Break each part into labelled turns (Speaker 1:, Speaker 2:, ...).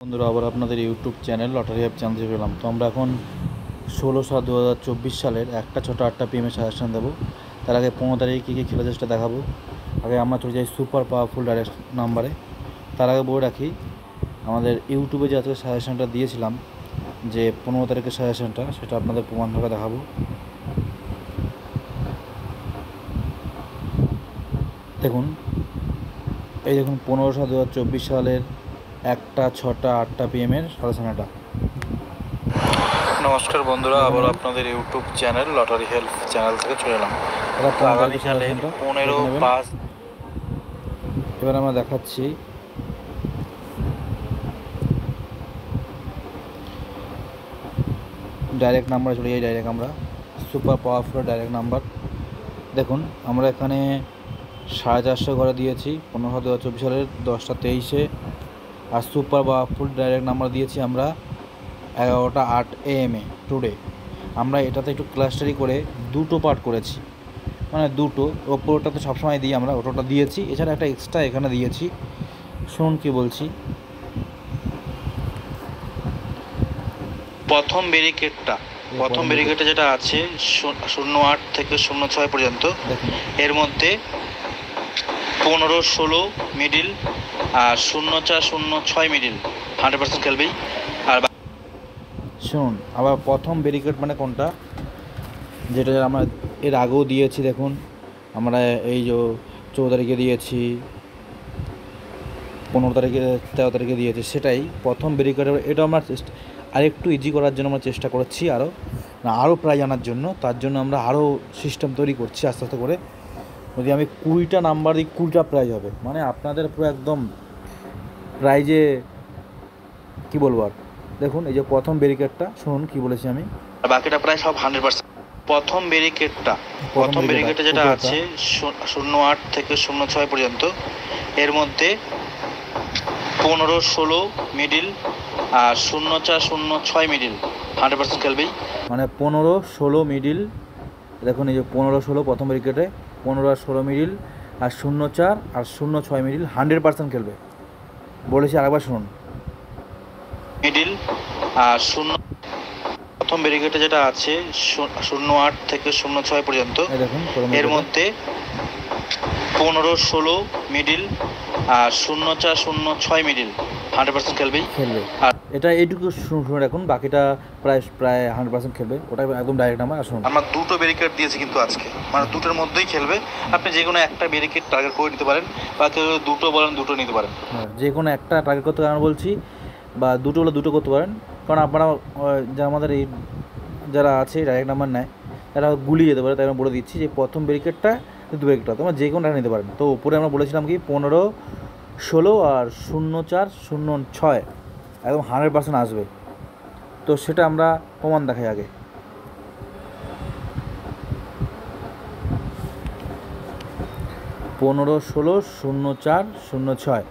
Speaker 1: বন্ধুরা আবার আপনাদের YouTube channel lottery app channel থেকে পেলাম। তো আমরা এখন 16/7/2024 সালের 1টা 6টা 8টা PM-এ সাজেশন দেবো। তার আগে 15 তারিখে কী কী খেলা চেষ্টা দেখাবো। আগে আমরা চলে যাই সুপার পাওয়ারফুল ডাইরেক্ট নাম্বারে। তার আগে বলে রাখি, আমাদের ইউটিউবে যে আজকে সাজেশনটা দিয়েছিলাম, যে 15 তারিখের সাজেশনটা, সেটা আপনাদের প্রমাণভাবে দেখাবো। দেখুন, এই দেখুন 15/7/2024 সালের 1টা 6টা 8টা PM-এর সাজেশনটা। নমস্কার বন্ধুরা, আবার আপনাদের YouTube channel lottery help channel থেকে চলে এলাম। আগামী সালের 15/5 এবার আমরা দেখাচ্ছি ডাইরেক্ট নাম্বারে চলে যাই। ডাইরেক্ট আমরা সুপার পাওয়ারফুল ডাইরেক্ট নাম্বার। দেখুন, আমরা এখানে 450 ঘরে দিয়েছি 15/7/2024 সালের 10টা 23-এ। আর সুপার পাওয়ারফুল ডাইরেক্ট নাম্বার দিয়েছি আমরা 11টা 8 AM-এ টুডে। আমরা এটাতে একটু ক্লাস্টারি করে দুটো পার্ট করেছি, মানে দুটো। ওপরটা তো সবসময় দিই আমরা, ওটা দিয়েছি, এছাড়া একটা এক্সট্রা এখানে দিয়েছি। শুনুন কি বলছি। প্রথম ব্যারিকেডটা যেটা আছে 08 থেকে 06 পর্যন্ত, এর মধ্যে 15-16 মিডিল আর 04-06 মিডিল 100% খেলবেই। আর শুনুন, আবার প্রথম ব্যারিকেড মানে কোনটা, যেটা আমরা এর আগেও দিয়েছি। দেখুন, আমরা এই যে 14 তারিখে দিয়েছি, 15 তারিখে, 13 তারিখে দিয়েছি, সেটাই প্রথম ব্যারিকেড। এটা আমরা আরেকটু ইজি করার জন্য আমরা চেষ্টা করছি, আরও প্রাইজ আনার জন্য। তার জন্য আমরা আরও সিস্টেম তৈরি করছি আস্তে আস্তে করে। যদি আমি 20টা নাম্বার দিই, 20টা প্রাইজ হবে, মানে আপনাদের পুরো একদম প্রাইজে কী বলবো আর। দেখুন, এই যে প্রথম ব্যারিকেডটা, শুনুন কি বলেছি আমি, বাকিটা প্রায় সব 100%। প্রথম ব্যারিকেডটা যেটা আছে 08 থেকে 06 পর্যন্ত, এর মধ্যে 15-16 মিডিল আর 04-06 মিডিল 100% খেলবেই, মানে 15-16 মিডিল। দেখুন, এই যে 15-16 প্রথম ব্যারিকেডে, 15 আর 16 মিডিল, আর 04 আর 06 মিডিল 100% খেলবে। বলেছি, আরেকবার শুনুন। মিডিল আর প্রথম ব্যারিকেডে যেটা আছে 08 থেকে 06 পর্যন্ত, এর মধ্যে 15-16 মিডিল আর 04-06 মিডিল 100% খেলবে। আর এটা এইটুকু শুনে রাখুন, বাকিটা প্রায় 100% খেলবে। ওটা একদম ডাইরেক্ট নাম্বার। আসুন, আমরা দুটো ব্যারিকেড দিয়েছি কিন্তু আজকে, মানে দুটোর মধ্যেই খেলবে। আপনি যে কোনো একটা ব্যারিকেড টার্গেট করে নিতে পারেন, বা কেউ দুটো বলেন দুটো নিতে পারেন। যে কোনো একটা টার্গেট করতে কারণ বলছি, বা দুটো হলে দুটো করতে পারেন। কারণ আপনারা যা আমাদের এই যারা আছে ডাইরেক্ট নাম্বার নেয়, তারা গুলিয়ে যেতে পারে। তাই আমরা বলে দিচ্ছি যে প্রথম ব্যারিকেডটা, দু ব্যারিকেডটা তোমরা যে কোনো নিতে পারেন। তো উপরে আমরা বলেছিলাম কি 15-16 আর 04-06 একদম 100% আসবে। তো সেটা আমরা প্রমাণ দেখাই আগে। 15-16 04-06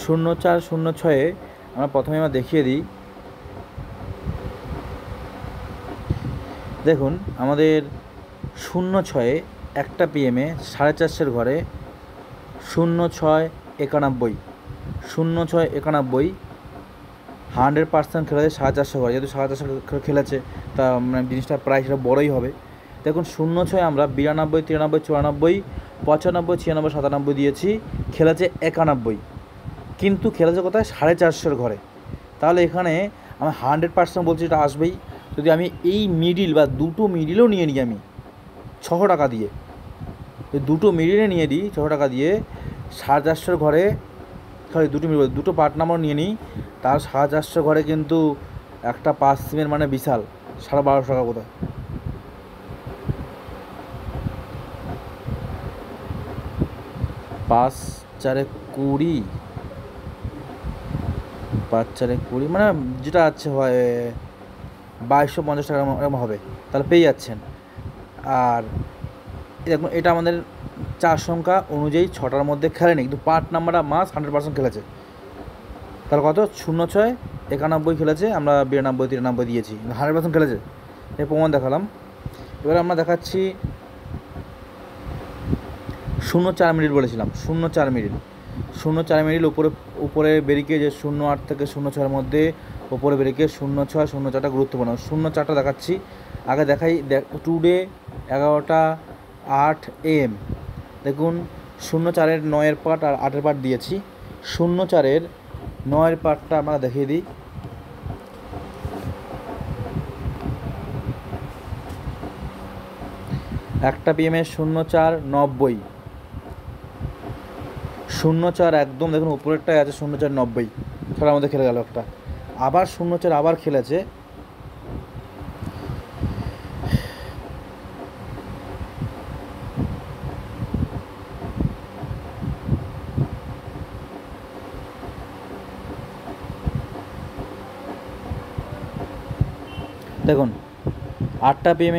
Speaker 1: 04-06-এ আমরা প্রথমে দেখিয়ে দিই। দেখুন, আমাদের 06-এ 1টা PM-এ 450 ঘরে 06-91 06-91 100% খেলেছে 450 ঘরে। যেহেতু 450 খেলেছে, তা মানে জিনিসটা প্রায় সেটা বড়োই হবে। দেখুন, 06 আমরা 92, 93, 94, 95, 96, 97 দিয়েছি, খেলেছে 91, কিন্তু খেলেছে কোথায় 450 ঘরে। তাহলে এখানে আমি 100% বলছি এটা আসবেই। যদি আমি এই মিডিল বা দুটো মিডিলও নিয়ে নিই, আমি 600 টাকা দিয়ে, দুটো মিডিলে নিয়ে দিই 600 টাকা দিয়ে, 450 ঘরে, সরি দুটো পার্ট নাম্বার নিয়ে নিই, তার 450 ঘরে কিন্তু একটা 5 সিমের মানে বিশাল 1250 টাকা কোথায়। পাঁচ চারে 20, 5 4 20, মানে যেটা আছে হয় 2250 টাকা এরকম হবে। তাহলে পেয়ে যাচ্ছেন। আর দেখুন, এটা আমাদের 4 সংখ্যা অনুযায়ী 6টার মধ্যে খেলেনি, কিন্তু পার্ট নাম্বারটা মাস 100% খেলেছে। তাহলে কত? 06 91 খেলেছে, আমরা 92 93 দিয়েছি, 100% খেলেছে। এই প্রমাণ দেখালাম। এবার আমরা দেখাচ্ছি 04 মিনিট বলেছিলাম, 04 মিনিট 04 মিনিট উপরে ব্যারিকেড যে 08 থেকে 06-এর মধ্যে উপরে ব্যারিকেড 06 04টা গুরুত্বপূর্ণ। 04টা দেখাচ্ছি, আগে দেখাই। Today 11:08 AM। দেখুন 04-এর 9-এর পার্ট আর 8-এর পার্ট দিয়েছি। 04-এর 9-এর পার্টটা আমরা দেখিয়ে দিই। একটা PM 04:90, 04 একদম দেখুন উপরেরটাই আছে 04:90, ছটার মধ্যে খেলে গেল একটা। আবার 04 আবার খেলেছে, দেখুন 8টা PM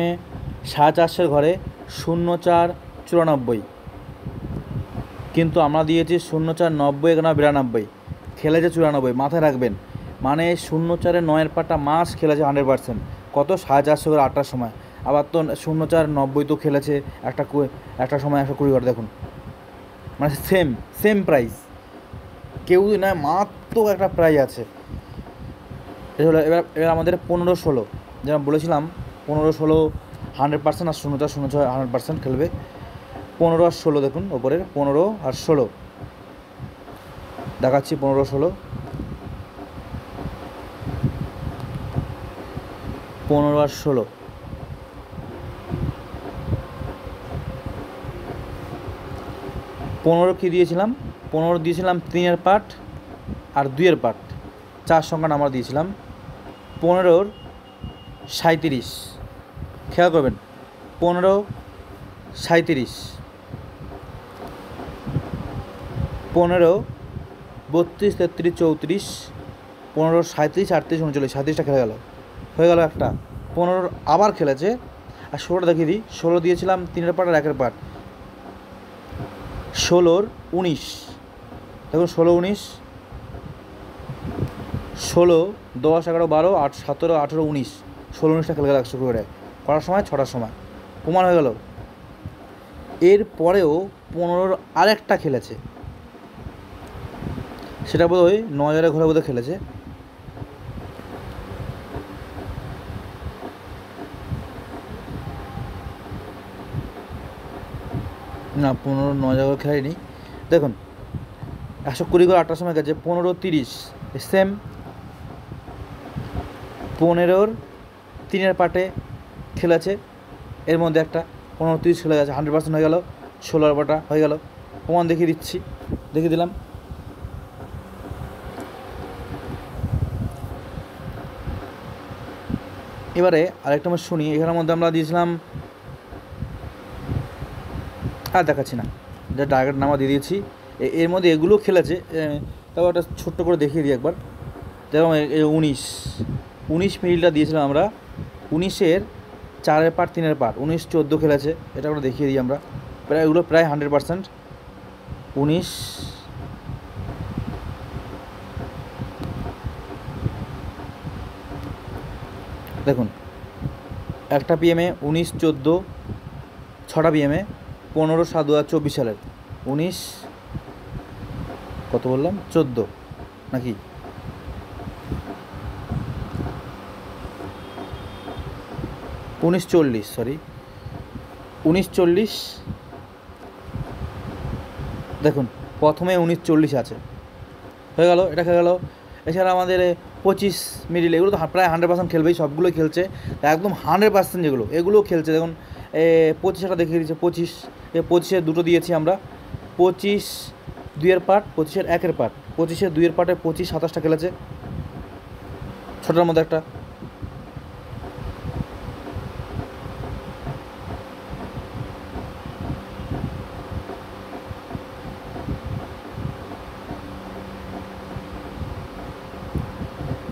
Speaker 1: 4:30 ঘরে 04:94, কিন্তু আমরা দিয়েছি 04:90 এখানে 92, খেলেছে 94, মাথায় রাখবেন। মানে 04-এর 9-এর পার্টটা মাস খেলেছে 100%। কত 4:30 করে 8টার সময়। আবার তো 04:90 তো খেলেছে একটা সময় 120 ঘরে। দেখুন মানে সেম প্রাইস, কেউ নয়, মাত্র একটা প্রাইস আছে। এবার আমাদের 15-16, যেমন বলেছিলাম 15-16 100% আর 06 100% খেলবে। 15 আর 16 দেখুন ওপরের 15 আর 16 দেখাচ্ছি। 15-16, 15 আর 16, 15 কী দিয়েছিলাম? 15 দিয়েছিলাম 3-এর পার্ট আর 2-এর পার্ট, 4 সংখ্যা নাম্বার দিয়েছিলাম। 15-র 37, খেয়াল করবেন 15 37, 15 32 33 34, 15 37 38 39, 37টা খেলে গেল, হয়ে গেল একটা। 15 আবার খেলেছে। আর 16টা দেখিয়ে দিই। 16 দিয়েছিলাম 3-এর পার্ট আর 1-এর পার্ট। 16-র 19, দেখুন 16 19, 16 10 11 12 8 17 18 19, 16 19টা খেলে গেল 100 করে করার সময় 6টার সময়, প্রমাণ হয়ে গেল। এর পরেও 15-র আরেকটা খেলেছে, সেটা বোধহয় 9000-এর ঘরে বোধহয় খেলেছে। না, 15 9000 ঘরে খেলায়নি। দেখুন 120 করে 8টার সময় গেছে। 15 30 সেম। 15-র 3-এর পার্টে খেলেছে, এর মধ্যে একটা 15 30 খেলে গেছে, 100% হয়ে গেল। 16-র পাটা হয়ে গেল, প্রমাণ দেখিয়ে দিচ্ছি, দেখিয়ে দিলাম। এবারে আরেকটা আমরা শুনি। এখানের মধ্যে আমরা দিয়েছিলাম, আর দেখাচ্ছি না, যা টার্গেট নামা দিয়ে দিয়েছি। এর মধ্যে এগুলো খেলেছে, তাও একটা ছোট্ট করে দেখিয়ে দিই একবার। যেমন 19 মিনিটটা দিয়েছিলাম আমরা। 19-এর 4-এর পার্ট 3-এর পার্ট 19 14 খেলেছে, এটা আমরা দেখিয়ে দিই আমরা। প্রায় এগুলো প্রায় 100%। 19 দেখুন একটা PM 19 14, 6টা PM 15/7/2024 সালের 19 কত বললাম 14 নাকি 1940, সরি 1940। দেখুন প্রথমে 1940 আছে, হয়ে গেল, এটা খেয়ে গেল। এছাড়া আমাদের 25 মিডিল, এগুলো তো প্রায় 100% খেলবেই, সবগুলোই খেলছে একদম 100%, যেগুলো এগুলোও খেলছে। দেখুন 25টা দেখিয়ে দিচ্ছে। 25-এর দুটো দিয়েছি আমরা। 25 2-এর পার্ট, 25-এর 1-এর পার্ট। 25-এর 2-এর পার্টে 25 27টা খেলেছে, ছোটোর মধ্যে একটা।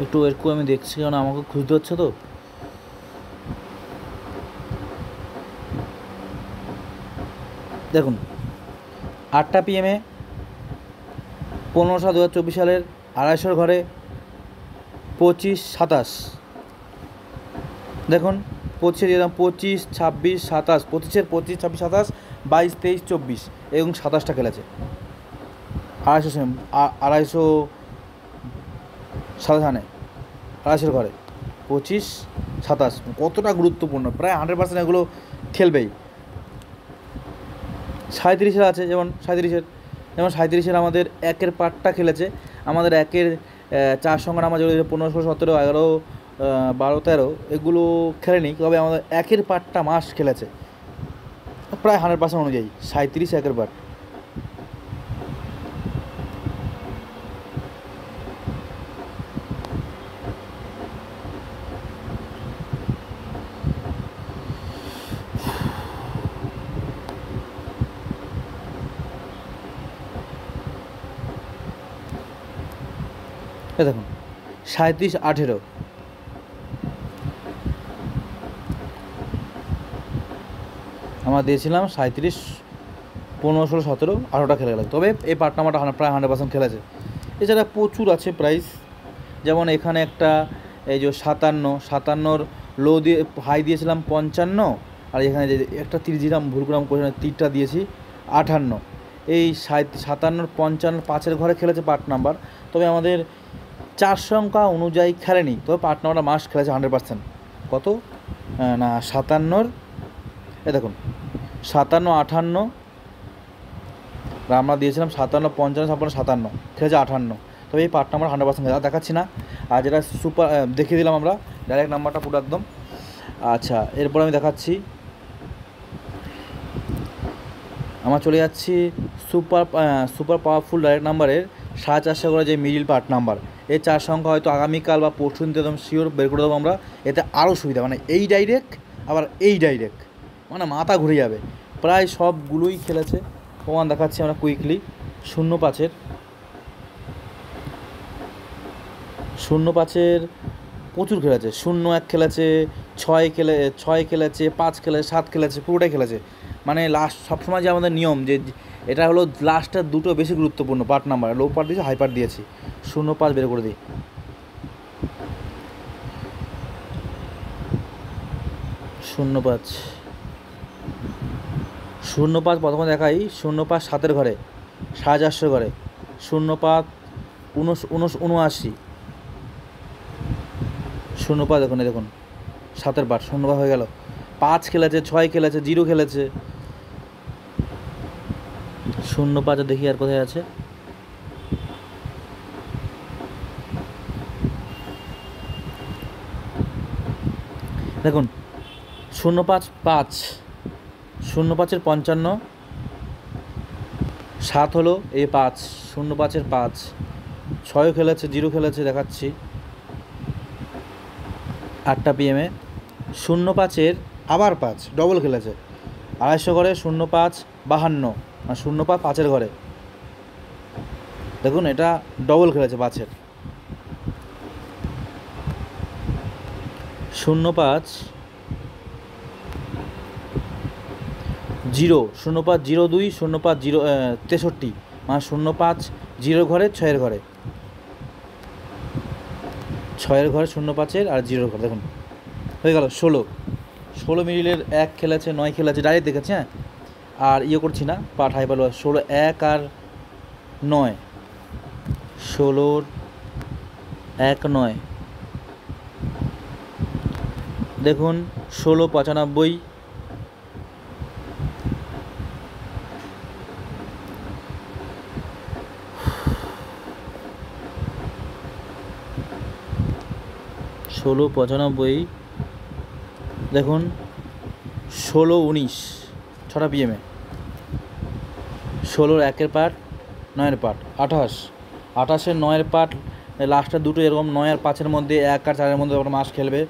Speaker 1: একটু এরকম আমি দেখছি, কারণ আমাকে খুঁজতে হচ্ছে তো। দেখুন 8টা PM 15/7/2024 সালের 250-র ঘরে 25 27। দেখুন 25 দিয়ে দিলাম 25 26 27, 25-এর 25 26 27 22 23 24 এবং 27টা খেলেছে। আড়াইশো 27, 28-এর ঘরে 25, 27, কতটা গুরুত্বপূর্ণ, প্রায় 100% এগুলো খেলবেই। 37-এর আছে, যেমন 37-এর আমাদের একের পার্টটা খেলেছে, আমাদের একের 4 সংখ্যা আমার যেগুলো 15, 16, 17, 11, 12, 13 এগুলো খেলেনি, তবে আমাদের একের পার্টটা মাস খেলেছে প্রায় 100% অনুযায়ী। 37 একের পার্ট। এ দেখুন 37, 18 আমরা দিয়েছিলাম, 37, 15, 16, 17, 18টা খেলে গেল, তবে এই পার্ট নাম্বারটা প্রায় 100% খেলেছে। এছাড়া প্রচুর আছে প্রাইস, যেমন এখানে একটা এই যে 57 লো দিয়ে হাই দিয়েছিলাম 55, আর এখানে যে একটা তীর দিলাম ভুল করে তীরটা দিয়েছি 58। এই 57, 55, 5-এর ঘরে খেলেছে পার্ট নাম্বার, তবে আমাদের 4 সংখ্যা অনুযায়ী খেলেনি, তবে পার্ট নাম্বারটা মাস খেলেছে 100%। কত না 57, এ দেখুন 57, 58, আমরা দিয়েছিলাম 57, 55, 56, 57, খেলেছে 58, তবে এই পার্ট নাম্বার 100% খেলে দেখাচ্ছি না। আর যেটা সুপার দেখিয়ে দিলাম আমরা ডাইরেক্ট নাম্বারটা পুরো একদম। আচ্ছা, এরপর আমি দেখাচ্ছি, আমরা চলে যাচ্ছি সুপার পাওয়ারফুল ডাইরেক্ট নাম্বারের 450 করে যে মিডিল পার্ট নাম্বার। এই 4 সংখ্যা হয়তো আগামীকাল বা পরশু দিন একদম শিওর বের করে দেবো আমরা। এতে আরও সুবিধা, মানে এই ডাইরেক্ট আবার এই ডাইরেক্ট, মানে মাথা ঘুরে যাবে। প্রায় সবগুলোই খেলেছে, প্রমাণ দেখাচ্ছি আমরা কুইকলি। 05-এর প্রচুর খেলেছে, 01 খেলেছে, 6 খেলেছে, 5 খেলেছে, 7 খেলেছে, পুরোটাই খেলেছে। মানে লাস্ট সবসময় যে আমাদের নিয়ম যে এটা হলো লাস্টের দুটো বেশি গুরুত্বপূর্ণ পার্ট নাম্বার, লো পার্ট দিয়েছি, হাই পার্ট দিয়েছি। 05 বের করে দিই, 05 প্রথমে দেখাই। 05 7-এর ঘরে 450 ঘরে, 05 79, 05 দেখুন 7-এর পার্ট 05 হয়ে গেল। 5 খেলেছে, 6 খেলেছে, 0 খেলেছে। 05 দেখি আর কোথায় আছে, দেখুন 05, 5, 05-এর 55, 7 হলো এই 5, 05-এর 5, 6 খেলেছে, 0 খেলেছে, দেখাচ্ছি 8টা PM-এ। 05-এর আবার 5 ডবল খেলেছে, 250 ঘরে, 05 52, আর 05 5-এর ঘরে, দেখুন এটা ডবল খেলেছে 5-এর। 05 0, 05 02, 05 63, মানে 05 0 ঘরে, 6-এর ঘরে, 6-এর ঘরে 05-এর আর 0-এর ঘরে, দেখুন হয়ে গেল 16 মিডিলের 1 খেলেছে, 9 খেলেছে, ডাইরেক্ট দেখেছি। হ্যাঁ, আর করছি না, পার্ট হাই পার্ট 16, 1 আর 9, 16, 1, 9, দেখুন 16 95, 16 95, দেখুন 16 19, 6টা PM-এ, 16-র 1-এর পার্ট, 9-এর পার্ট, 28-এর 9-এর পার্ট, লাস্টের দুটো এরকম 9 আর 5-এর মধ্যে, 1 আর 4-এর মধ্যে ওটা মাস খেলবে,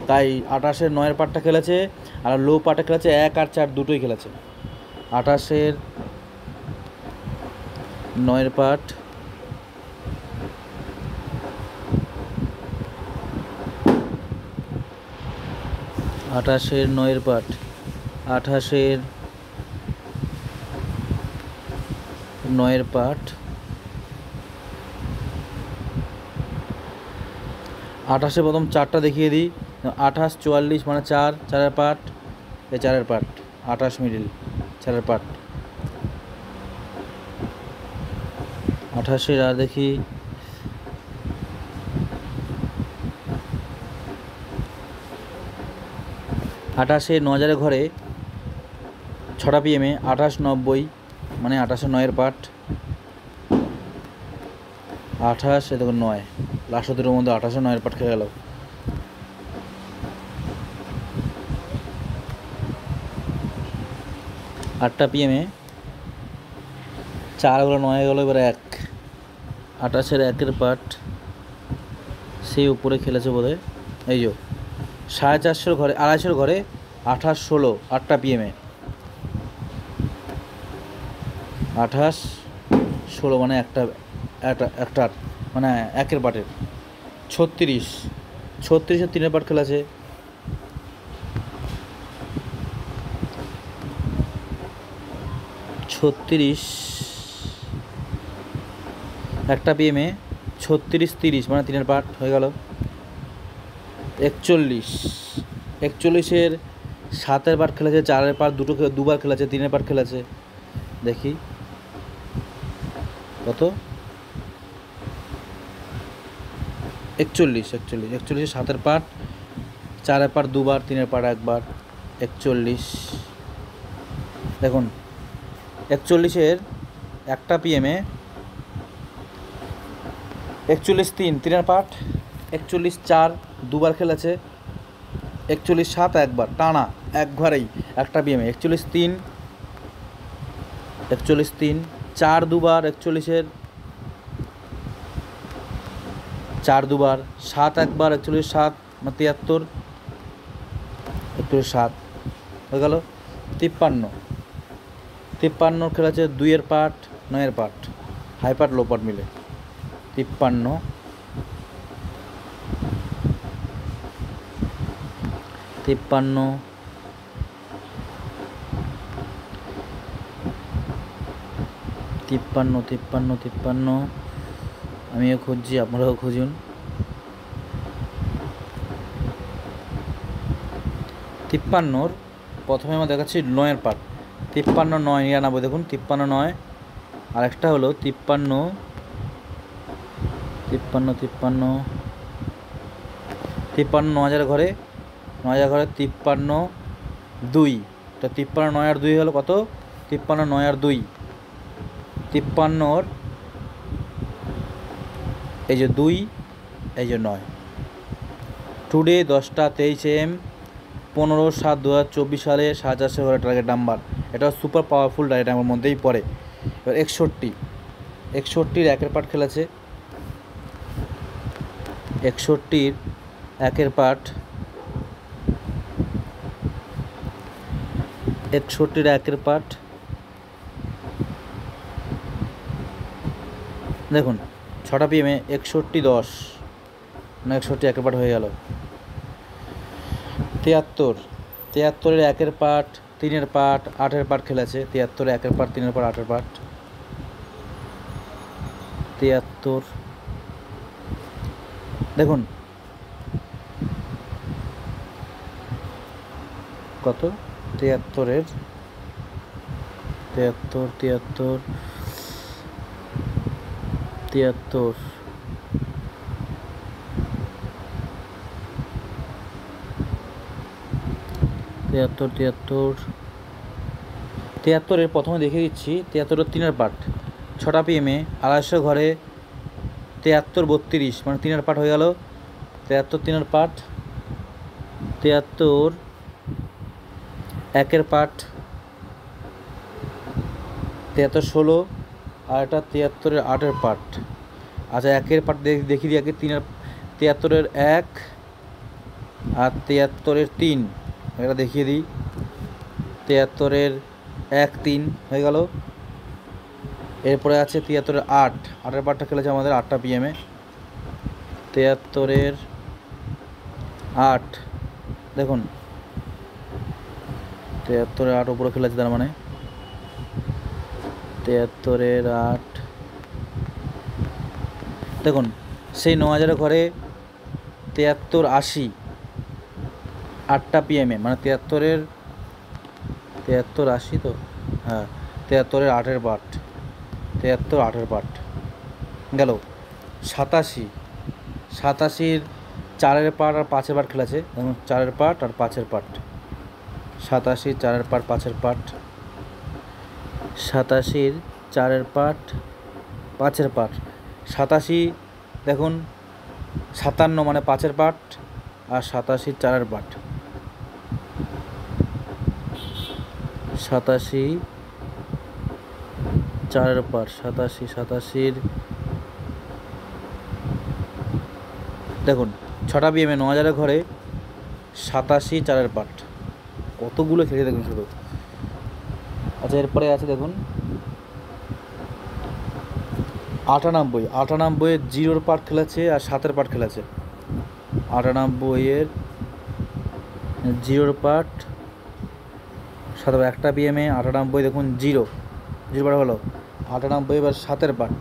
Speaker 1: তাই 28-এর 9-এর পার্টটা খেলেছে, আর লো পার্টটা খেলেছে 1 আর 4 দুটোই খেলেছে। 28-এর 9-এর পার্ট, 28-এর 9-এর পার্ট, 28-এর 9-এর পার্ট, 28-এ প্রথম 4টা দেখিয়ে দিই। 28 44, মানে 4-4-এর পার্ট, এই 4-এর পার্ট, 28 মিডিল 4-এর পার্ট, 28-এর আর দেখি, আঠাশে 9,000 ঘরে 6টা PM-এ 28-90, মানে 28-9-এর পার্ট, 28 এ দেখুন 9, লাস্ট দুটোর মধ্যে 28-9-এর পার্ট খেয়ে গেল। 8টা PM-এ 4 হলো, 9 গেল, এবার 1, 28-এর 1-এর পার্ট সেই উপরে খেলেছে বোধহয়। এই যে 450 ঘরে, 250 ঘরে 28-16, 8টা PM-এ 28-16, মানে একটা মানে 1-এর পার্টের 36-এর 3-এর পার্ট খেলেছে। 36 একটা PM-এ 36-30, মানে 3-এর পার্ট হয়ে গেল। 41-এর 7-এর পার্ট খেলেছে, 4-এর পার্ট দুবার খেলেছে, 3-এর পার্ট খেলেছে। দেখি কত, 41-এর 7-এর পার্ট, 4-এর পার্ট দুবার, 3-এর পার্ট একবার। 41 দেখুন, 41-এর একটা PM-এ 41-3, 3-এর পার্ট, 41-4 দুবার খেলেছে, 41-7 একবার টানা একবারেই একটা PM-এ, 41-3 4 দুবার, 41-এর 4 দুবার, 7 একবার, 41-7, মানে 73, 41-7 হয়ে গেল। 53 খেলেছে 2-এর পার্ট, 9-এর পার্ট, হাই পার্ট লো পার্ট মিলে। 53 আমিও খুঁজছি, আপনারাও খুঁজুন। 53-র প্রথমে আমরা দেখাচ্ছি 9-এর পার্ট, 53-9, 99, দেখুন 53-9, আরেকটা হলো 53 9,000 ঘরে 53-2, তো 53-9 আর 2 হলো কত, 53-9 আর 2, 53-র এই যে 2, এই যে 9। টুডে 10টা 23 AM, 15/7/2024 সালে 450 ঘরে টার্গেট নাম্বার। এটা সুপার পাওয়ারফুল টার্গেট নাম্বার মধ্যেই পড়ে। এবার 61-র 1-এর পার্ট খেলেছে, 61-র 1-এর পার্ট, 61-র 1-এর পার্ট দেখুন, 6টা PM-এ 61-10, মানে 61 1-এর পার্ট হয়ে গেল। 73-এর 1-এর পার্ট, 3-এর পার্ট, 8-এর পার্ট খেলেছে, 73-এর 1-এর পার্ট, 3-এর পার্ট, 8-এর পার্ট। 73 দেখুন কত, 73-এর 73 73-এর প্রথমে দেখিয়ে দিচ্ছি। 73-এর 3-এর পার্ট, 6টা PM-এ 250 ঘরে 73-32, মানে 3-এর পার্ট হয়ে গেল। 73 3-এর পার্ট, 73 1-এর পার্ট, 73-16, আর এটা 73-এর 8-এর পার্ট। আচ্ছা, 1-এর পার্ট দেখিয়ে দিই আগে। 73-এর 1 আর 73-এর 3, এটা দেখিয়ে দিই। 73-এর 1 3 হয়ে গেল। এরপরে আছে 73-এর 8-এর পার্টটা খেলেছে আমাদের 8টা PM-এ। 73-এর 8 দেখুন, 73-এর 8 উপরে খেলেছে, তার মানে 73-এর 8 দেখুন, সেই 9,000 ঘরে 73-80, 8টা PM-এ, মানে 73-80, তো হ্যাঁ 73-এর 8-এর পার্ট, 73 8-এর পার্ট গেল 87, 87-র 4-এর পার্ট আর 5-এর পার্ট খেলেছে, যেমন 4-এর পার্ট আর 5-এর পার্ট। 87 4-এর পার্ট 5-এর পার্ট, 87-র 4-এর পার্ট 5-এর পার্ট। 87 দেখুন 57 মানে 5-এর পার্ট আর 87 4-এর পার্ট। 87 4-এর পার্ট, 87-র দেখুন 6টা বিএমএ 9000-এর ঘরে 87 4-এর পার্ট, কতগুলো খেলেছে দেখুন শুধু। আচ্ছা এরপরে আছে দেখুন 98 0-র পার্ট খেলেছে আর 7-এর পার্ট খেলেছে। 98-এর 0-র পার্ট 7, একটা বিএমএ 98 দেখুন 0 পার্ট হলো 98, এবার 7-এর পার্ট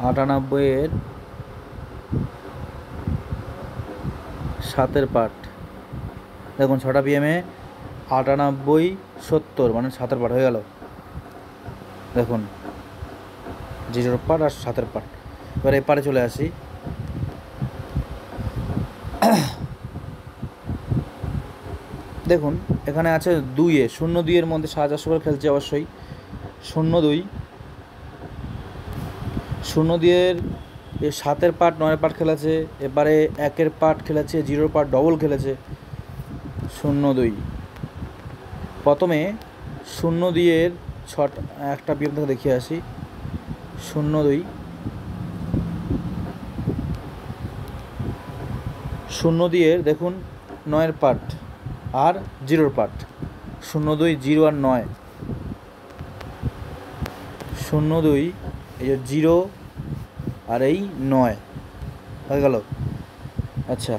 Speaker 1: 98-এর 7-এর পার্ট দেখুন 6টা বিএমএ 98 70 মানে 7-এর পার্ট হয়ে গেল। দেখুন 0-র পার্ট আর 7-এর পার্ট। এবার এপারে চলে আসি, দেখুন এখানে আছে 2-এ 0-2-এর মধ্যে 450 করে খেলছে অবশ্যই। 0-2-এর 7-এর পার্ট 9-এর পার্ট খেলেছে, এবারে 1-এর পার্ট খেলেছে, 0-র পার্ট ডবল খেলেছে। 0-2 প্রথমে 0-2-এর 6টা, একটা বিএম থেকে দেখিয়ে আসি। 0-2-এর দেখুন 9-এর পার্ট আর 0-র পার্ট, 0-2 0 আর 9, 0-2 এই যে 0 আর এই 9 হয়ে গেল। আচ্ছা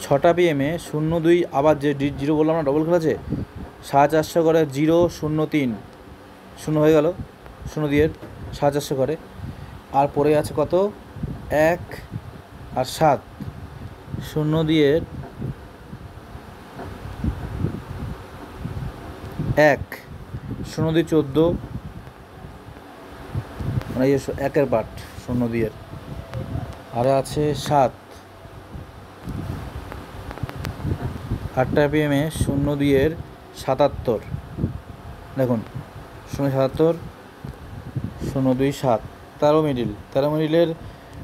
Speaker 1: 6টা বিএমএ 0-2 আবার যে 0 বললাম না ডবল খেলেছে, 450 করে 0 0 3 0 হয়ে গেল 0-2-এর 450 করে। আর পরে আছে কত 1 আর 7, 0-2-এর 1 0-2 14 মানে 1-এর পার্ট 0-2-এর। আর আছে 7, 8টা বিএমএ 0-2-এর 77 দেখুন 0-77 0-2 7, 13 মিডিল, 13 মিডিলের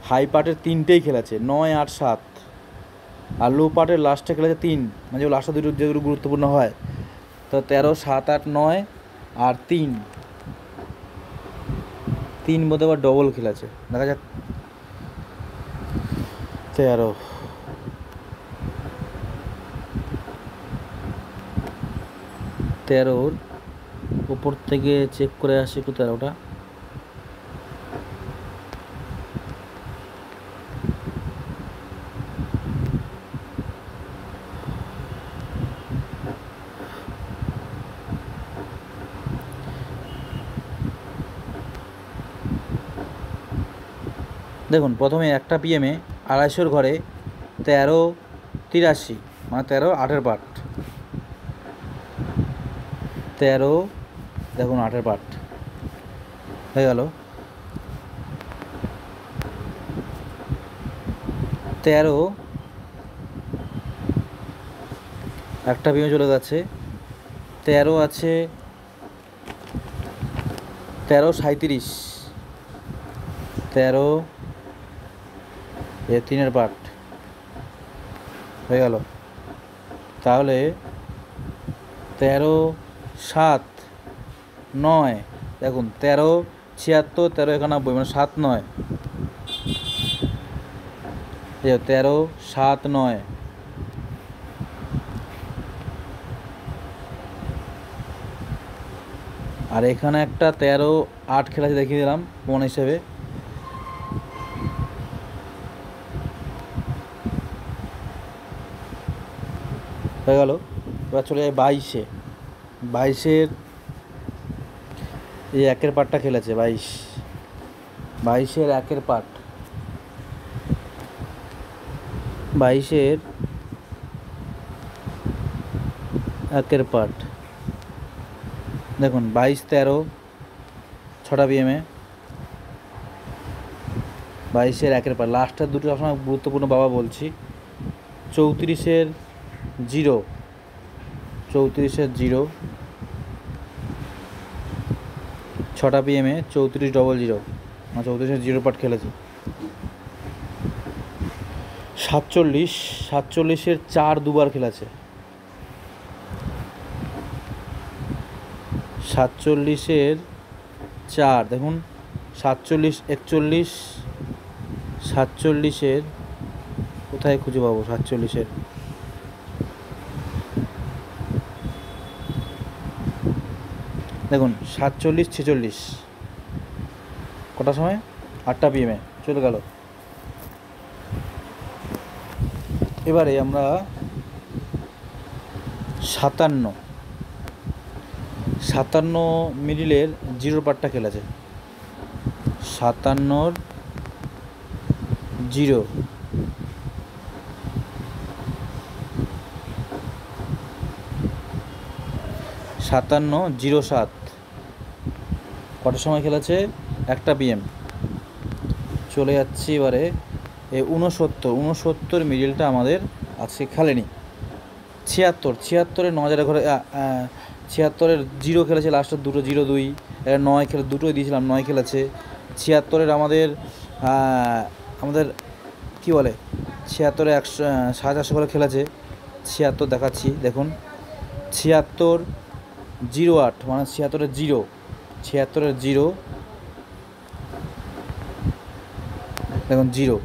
Speaker 1: হাই পার্টের 3টেই খেলেছে 9 8 7, আর লো পার্টের লাস্টে খেলেছে 3, মানে যে লাস্টে দুটো যেগুলো গুরুত্বপূর্ণ হয়। তো 13 7 8 9 আর 3 বোধহয় আবার ডবল খেলেছে, দেখা যাক। 13-র উপর থেকে চেক করে আসি একটু 13টা। দেখুন প্রথমে একটা পিএমে 250-র ঘরে 13 83 মানে 13 8-এর পার্ট, 13 দেখুন 8-এর পার্ট হয়ে গেল। 13 একটা পিএমে চলে গেছে, 13 আছে 13 37 13 3-এর পার্ট হয়ে গেল। তাহলে 13 7 9 দেখুন 13 76 13 91 মানে 7 9, 13 7 9 আর এখানে একটা 13 8 খেলাছে দেখিয়ে দিলাম প্রমাণ হিসেবে। হয়ে গেল। এবার চলে যায় 22-এ, 22-এর এই 1-এর পার্টটা খেলেছে 22-এর 1-এর পার্ট, 22-এর 1-এর পার্ট দেখুন 22 13 6টা পিএমে, 22-এর 1-এর পর লাস্টের দুটো সবসময় গুরুত্বপূর্ণ বাবা বলছি। 34-এর 0, 34-এর 0, 6টা পিএমে 3400, 34-এর 0 পার্ট খেলেছে। 47-এর 4 দুবার খেলেছে। 47-এর 4 দেখুন, 47, 41, 47-এর কোথায় খুঁজে পাবো? 47-এর দেখুন, 47, 46 কটার সময়? 8টা পিএমে চলে গেল। এবারে আমরা 57 মিডিলের 0 পার্টটা খেলেছে। 57-এর 0, 57-07 কটার সময় খেলেছে? 1টা পিএম। চলে যাচ্ছি এবারে 69 মিডিলটা আমাদের আজকে খেলেনি। 76-এর 9000 ঘরে 76-এর 0 খেলেছে, লাস্টের দুটো 0-2, 9 খেলে দুটোই দিয়েছিলাম, 9 খেলেছে। 76-এর আমাদের কী বলে, 76-এ 450 করে খেলেছে। 76 দেখাচ্ছি দেখুন, 76-08 মানে 76-এর 0, 76-এর 0 দেখুন 0,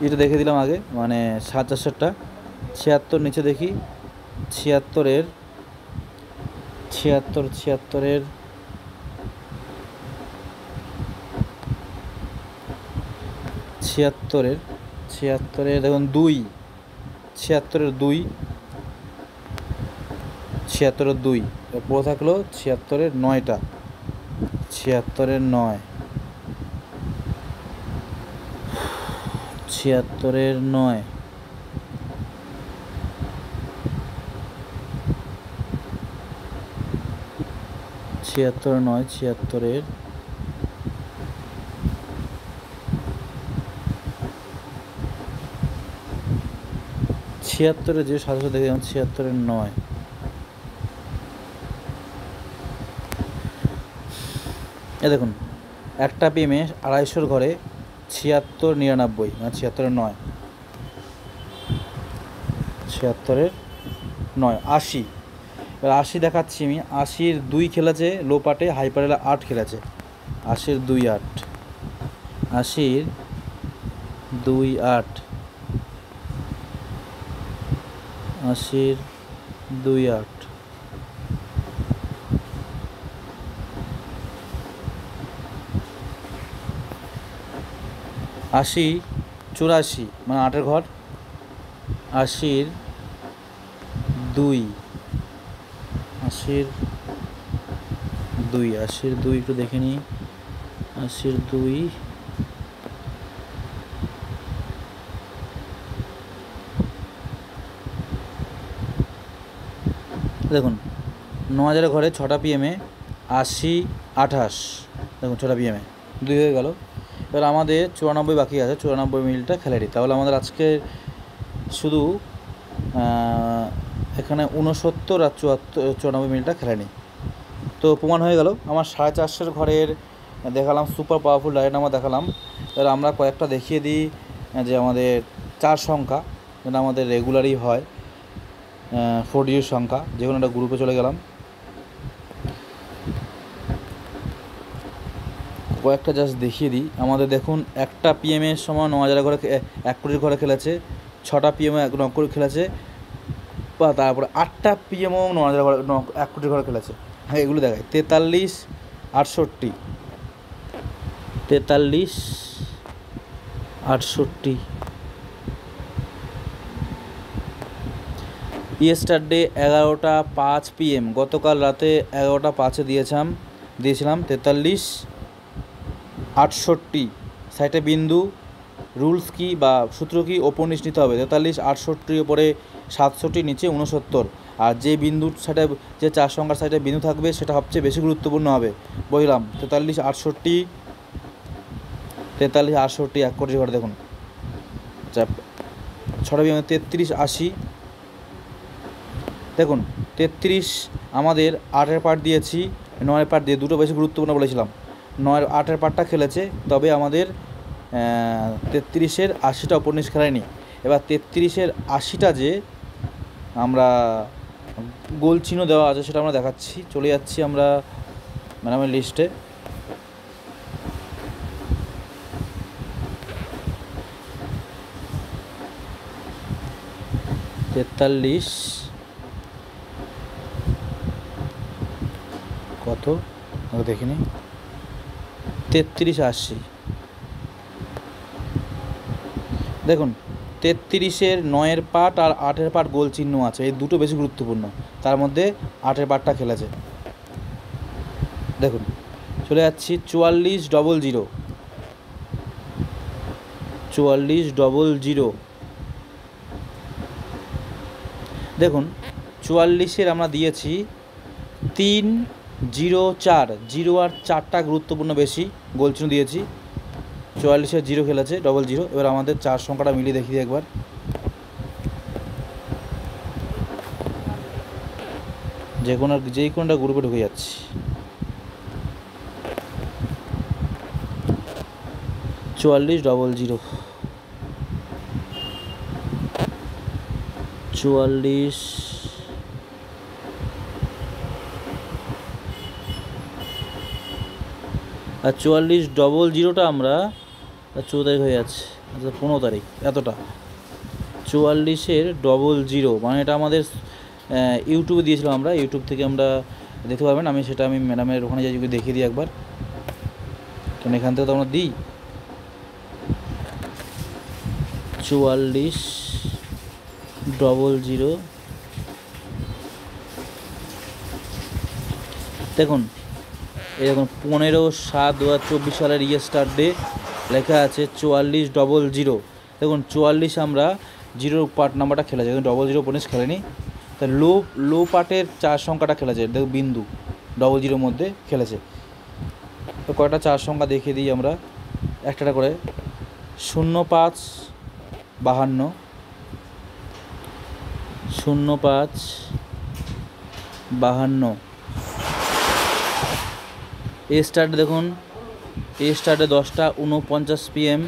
Speaker 1: এটা দেখে দিলাম আগে, মানে 450টা। 76 নিচে দেখি, 76-এর 76-এর দেখুন 2, 76-এর 2, 76-এর 2 পুরো থাকলো। 76-এর 9টা, 76-এর 9, 76-এর 9, 76-এর 9, 76-এর 76-এর যে 700 দেখে 76-এর 9, এ দেখুন 1টা পিএমে 250-এর ঘরে 76-99 মানে 76-এর 9, 76-এর 9, 80। এবার 80 দেখাচ্ছি আমি। 80-এর 2 খেলেছে লো পার্টে, হাই পার্টে 8 খেলেছে। 80-এর 2, 8, 80-এর 2, 8, 80-এর 2, 8, 80-84 মানে 8-এর ঘর, 80-এর 2, 80-এর 2, 80-এর 2 একটু দেখে নিই। 80-এর 2 দেখুন 9000-এর ঘরে 6টা পিএমে 80-28 দেখুন 6টা পিএমে 2 হয়ে গেল। এবার আমাদের 94 বাকি আছে, 94 মিনিটটা খেলেনি। তাহলে আমাদের আজকে শুধু এখানে 69 আর 94 মিনিটটা খেলেনি। তো প্রমাণ হয়ে গেল। আমার 450 ঘরের দেখালাম, সুপার পাওয়ারফুল ডায়নামো দেখালাম। এবার আমরা কয়েকটা দেখিয়ে দিই যে আমাদের 4 সংখ্যা, যেটা আমাদের রেগুলারই হয়, 4 ডিজিট সংখ্যা। যে কোনো একটা গ্রুপে চলে গেলাম, কয়েকটা জাস্ট দেখিয়ে দিই। আমাদের দেখুন 1টা পিএমের সময় 9000 ঘরে 1 কোটির ঘরে খেলেছে, 6টা পিএমে 1 কোটি খেলেছে, বা তারপরে 8টা পিএমও 9000 ঘরে 1 কোটির ঘরে খেলেছে। হ্যাঁ, এগুলো দেখায় 43-68, 43-68। ইয়েস্টারডে 11টা 5 PM, গতকাল রাতে 11টা 5-এ দিয়েছিলাম 43-68। সাইটে বিন্দু রুলস কি বা সূত্র কি, ওপর নিচ নিতে হবে। 43-68 ওপরে 67, নিচে 69। আর যে বিন্দুর সাইডে, যে 4 সংখ্যার সাইডে বিন্দু থাকবে সেটা সবচেয়ে বেশি গুরুত্বপূর্ণ হবে। বললাম 43, 68, 43, 68 এক করে ঘরে দেখুন। আচ্ছা, 6টা বিন্দু 33, 80। দেখুন 33 আমাদের 8-এর পার্ট দিয়েছি, 9-এর পার্ট দিয়ে দুটো বেশি গুরুত্বপূর্ণ বলেছিলাম। 9-এর 8-এর পার্টটা খেলেছে, তবে আমাদের 33-এর 80টা উপনিষ খেলায়নি। এবার 33-এর 80টা যে আমরা গোল চিহ্ন দেওয়া আছে সেটা আমরা দেখাচ্ছি। চলে যাচ্ছি আমরা ম্যাডামের লিস্টে। তেতাল্লিশ কত দেখিনি, 33, 80। দেখুন 33-এর 9-এর পার্ট আর 8-এর পার্ট গোল চিহ্ন আছে, এই দুটো বেশি গুরুত্বপূর্ণ। তার মধ্যে 8-এর পার্টটা খেলেছে। দেখুন চলে যাচ্ছি 44, 00। 44, 00। দেখুন 44-এর আমরা দিয়েছি 3, 0, 4। 0 আর 4টা গুরুত্বপূর্ণ বেশি, গোল চিহ্ন দিয়েছি। 44-এর 0 খেলেছে, 00। এবার আমাদের 4 সংখ্যাটা মিলিয়ে দেখি একবার। যেই কোনটা গ্রুপে ঢুকে যাচ্ছি। 44, 00। 44, আর 44, 00টা আমরা 14 তারিখ হয়ে যাচ্ছে, আচ্ছা 15 তারিখ এতটা। 44-এর 00 মানে এটা আমাদের ইউটিউবে দিয়েছিলাম আমরা, ইউটিউব থেকে আমরা দেখতে পারবেন। আমি ম্যাডামের ওখানে যাই দেখিয়ে দিই একবার, কারণ এখান থেকে তো আমরা দিই। 44, 00। দেখুন এরকম 15/7/2024 সালের স্টার্ট ডে লেখা আছে 44, 00। দেখুন 44 আমরা 0 পার্ট নাম্বারটা খেলেছে, কিন্তু 00 উপনিষ খেলেনি। তা লো পার্টের 4 সংখ্যাটা খেলেছে, দেখো বিন্দু 00-এর মধ্যে খেলেছে। তো কয়টা 4 সংখ্যা দেখিয়ে দিই আমরা একটা করে। 05, 52। 05, 52। স্টার্ট দেখুন, স্টার্টে 10টা 49 PM।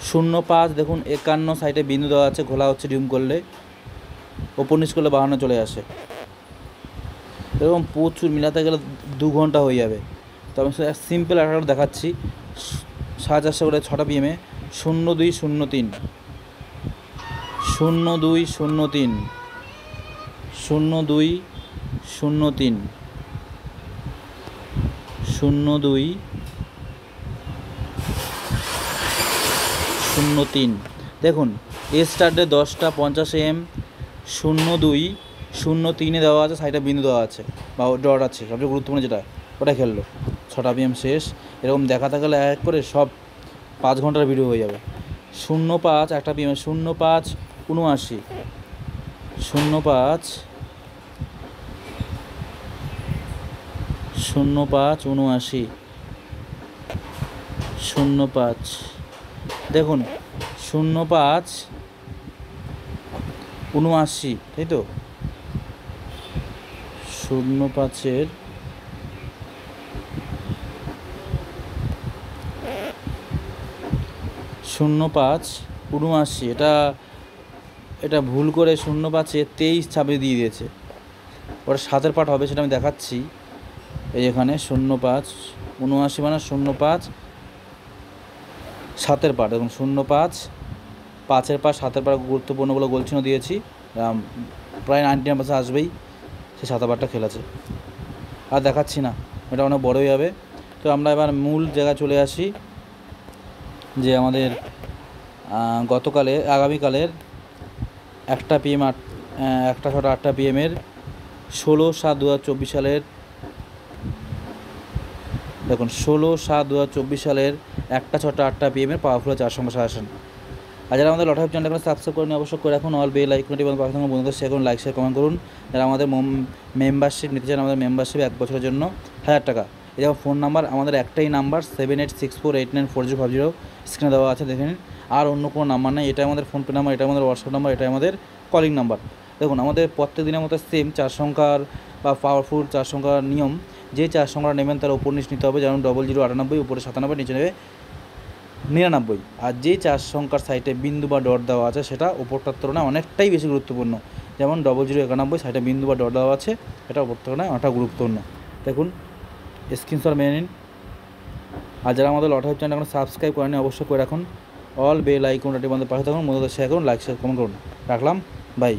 Speaker 1: 05 দেখুন 51 সাইডে বিন্দু দেওয়া আছে, ঘোলা হচ্ছে ডিম করলে, ওপর নিচ করলে 52 চলে আসে। এরকম প্রচুর মিলাতে গেলে 2 ঘন্টা হয়ে যাবে। তো আমি সিম্পল একটা দেখাচ্ছি। 4:30 করে 6টা PM 0203, 0203, 0203, 0203। দেখুন স্টার্টে 10টা 50 AM। 0203-এ দেওয়া আছে, সাইডে বিন্দু দেওয়া আছে বা ডট আছে, সবচেয়ে গুরুত্বপূর্ণ যেটা ওটা খেললো। 6টা PM শেষ। এরকম দেখাতে গেলে এক করে সব 5 ঘন্টার ভিডিও হয়ে যাবে। 05 একটা PM 05, 79। 05, 05, 79। 05 দেখুন 05, 79, তাই তো। 05-এর 05, 79। এটা ভুল করে 05-এ 23 ছাপে দিয়ে দিয়েছে, ওটা 7-এর পার্ট হবে, সেটা আমি দেখাচ্ছি। এই এখানে 05, 79 মানে 05 7-এর পার্ট। দেখুন 05, 5-এর পার্ট, 7-এর পার্ট গুরুত্বপূর্ণগুলো গোল চিহ্ন দিয়েছি। প্রায় 99% আসবেই, সে 7-এর পার্টটা খেলেছে। আর দেখাচ্ছি না, এটা অনেক বড় হয়ে যাবে। তো আমরা এবার মূল জায়গায় চলে আসি, যে আমাদের আগামীকালের 1টা PM 8টা PM-এর 16/7/2024 সালের, দেখুন 16/7/2024 সালের 1টা 6টা 8টা PM-এর পাওয়ারফুল 4 সংখ্যা সাজেশন। আর যারা আমাদের লটারি চ্যানেলটা সাবস্ক্রাইব করেন অবশ্যই করে রাখুন, অল বেল আইকনটি এবং পাশে থাকা বন্ধুদের শেয়ার করুন, লাইক শেয়ার কমেন্ট করুন। যারা আমাদের মেম্বারশিপ নিতে চান, আমাদের মেম্বারশিপ 1 বছরের জন্য 1000 টাকা। এই যেমন ফোন নাম্বার আমাদের একটাই নাম্বার 7864894050 স্ক্রিনে দেওয়া আছে, দেখে নিন। আর অন্য কোনো নাম্বার নেই, এটাই আমাদের ফোনপে নাম্বার, এটা আমাদের হোয়াটসঅ্যাপ নাম্বার, এটাই আমাদের কলিং নাম্বার। দেখুন আমাদের প্রত্যেক দিনের মতো সেম 4 সংখ্যার বা পাওয়ারফুল 4 সংখ্যার নিয়ম, যে 4 সংখ্যা নেবেন তার উপর নিচ নিতে হবে, যেমন 0098 উপরে 97 নিচে নেবে 99। আর যে 4 সংখ্যার সাইডে বিন্দু বা ডট দেওয়া আছে সেটা উপরটার তুলনায় অনেকটাই বেশি গুরুত্বপূর্ণ, যেমন 0091 সাইডে বিন্দু বা ডট দেওয়া আছে, এটা উপর তুলনায় অনেকটা গুরুত্বপূর্ণ। দেখুন স্ক্রিনশট মেনে নিন। আর যারা আমাদের লটারি চ্যানেল এখন সাবস্ক্রাইব করেনি অবশ্যই করে রাখুন, অল বেল আইকনটি বন্ধ পাশে থাকুন, বন্ধুদের শেয়ার করুন, লাইক শেয়ার কমেন্ট করুন। রাখলাম, বাই।